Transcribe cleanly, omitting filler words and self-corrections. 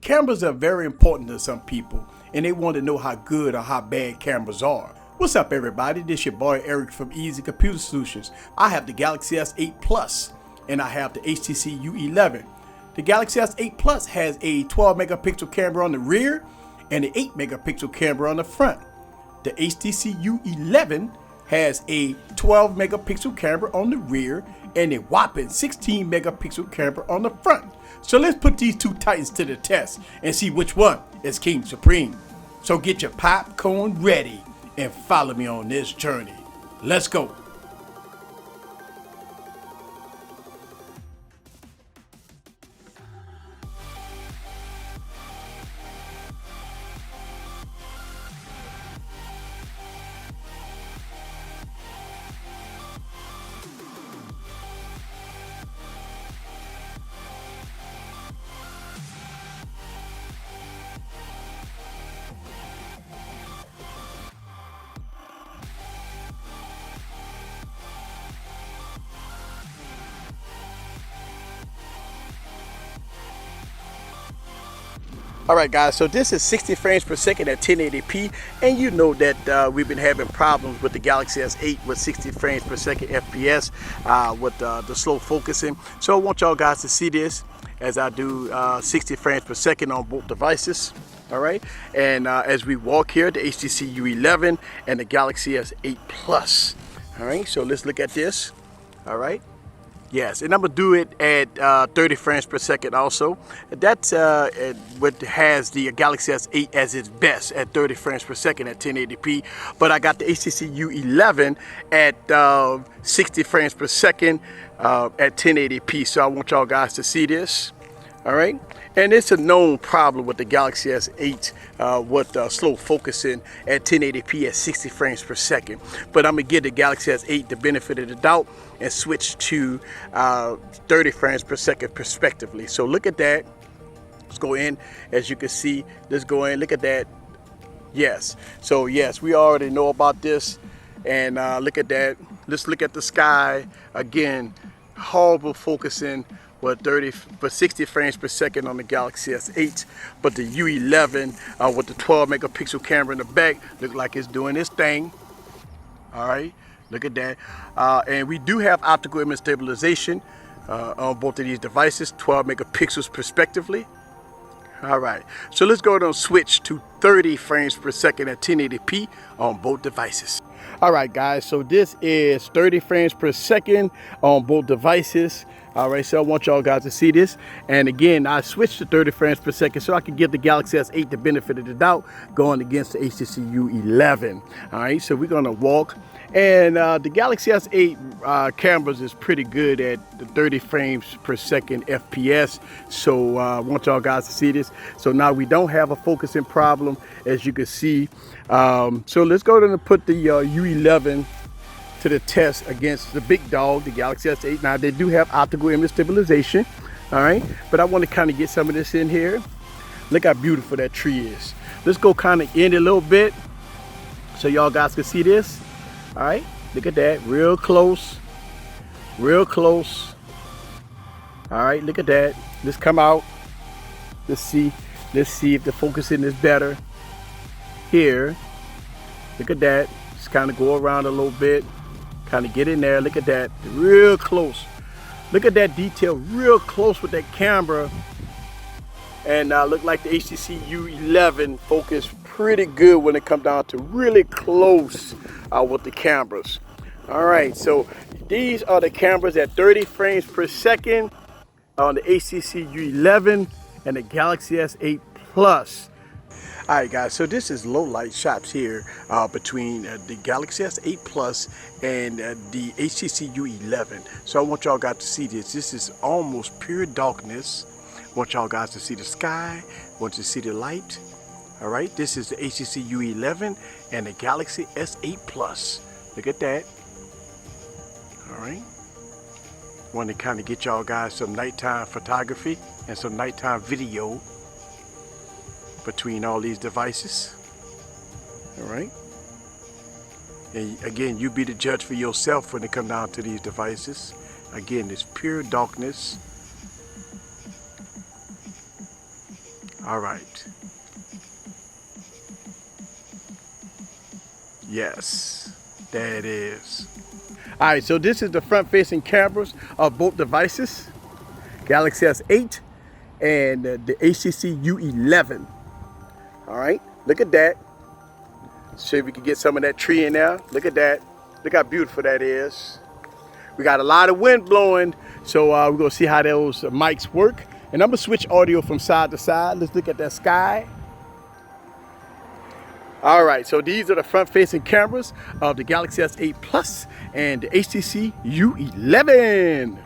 Cameras are very important to some people, and they want to know how good or how bad cameras are. What's up, everybody? This your boy Eric from Easy Computer Solutions. I have the Galaxy S8 Plus, and I have the HTC U11. The Galaxy S8 Plus has a 12 megapixel camera on the rear and an 8 megapixel camera on the front. The HTC U11 has a 12 megapixel camera on the rear and a whopping 16 megapixel camera on the front. So let's put these two titans to the test and see which one is King Supreme. So get your popcorn ready and follow me on this journey. Let's go. Alright guys, so this is 60 frames per second at 1080p, and you know that we've been having problems with the Galaxy S8 with 60 frames per second FPS with the slow focusing. So I want y'all guys to see this as I do 60 frames per second on both devices. Alright, and as we walk here, the HTC U11 and the Galaxy S8 Plus. Alright, so let's look at this. Alright. Yes, and I'm going to do it at 30 frames per second also. That's what has the Galaxy S8 as its best at 30 frames per second at 1080p. But I got the HTC U11 at 60 frames per second at 1080p. So I want y'all guys to see this. All right. And it's a known problem with the Galaxy S8 with slow focusing at 1080p at 60 frames per second. But I'm going to give the Galaxy S8 the benefit of the doubt and switch to 30 frames per second respectively. So look at that. Let's go in. As you can see, let's go in. Look at that. Yes. So yes, we already know about this. And look at that. Let's look at the sky. Again, horrible focusing. With 60 frames per second on the Galaxy S8, but the U11 with the 12 megapixel camera in the back look like it's doing its thing. All right, look at that. And we do have optical image stabilization on both of these devices, 12 megapixels respectively. All right, so let's go ahead and switch to 30 frames per second at 1080p on both devices. All right, guys, so this is 30 frames per second on both devices. All right, so I want y'all guys to see this. And again, I switched to 30 frames per second so I can give the Galaxy S8 the benefit of the doubt going against the HTC U11. All right, so we're gonna walk. And the Galaxy S8 cameras is pretty good at the 30 frames per second FPS. So I want y'all guys to see this. So now we don't have a focusing problem, as you can see. So let's go ahead and put the U11 to the test against the big dog, the Galaxy S8. Now they do have optical image stabilization, all right, but I want to kind of get some of this in here. Look how beautiful that tree is. Let's go kind of in a little bit so y'all guys can see this. All right, look at that, real close, real close. All right, look at that. Let's come out. Let's see if the focusing is better here. Look at that. Just kind of go around a little bit. Kind of get in there. Look at that. Real close. Look at that detail. Real close with that camera. And look like the HTC U11 focus pretty good when it comes down to really close with the cameras. All right. So these are the cameras at 30 frames per second on the HTC U11 and the Galaxy S8 Plus. All right, guys, so this is low light shots here between the Galaxy S8 Plus and the HTC U11. So I want y'all guys to see this. This is almost pure darkness. I want y'all guys to see the sky. I want you to see the light. All right, this is the HTC U11 and the Galaxy S8 Plus. Look at that. All right. Want to kind of get y'all guys some nighttime photography and some nighttime video between all these devices. All right. And again, you be the judge for yourself when it comes down to these devices. Again, it's pure darkness. All right. Yes, there it is. All right, so this is the front-facing cameras of both devices, Galaxy S8 and the HTC U11. All right, look at that. See if we can get some of that tree in there. Look at that. Look how beautiful that is. We got a lot of wind blowing, so we're gonna see how those mics work. And I'm gonna switch audio from side to side. Let's look at that sky. All right, so these are the front-facing cameras of the Galaxy S8 Plus and the HTC U11.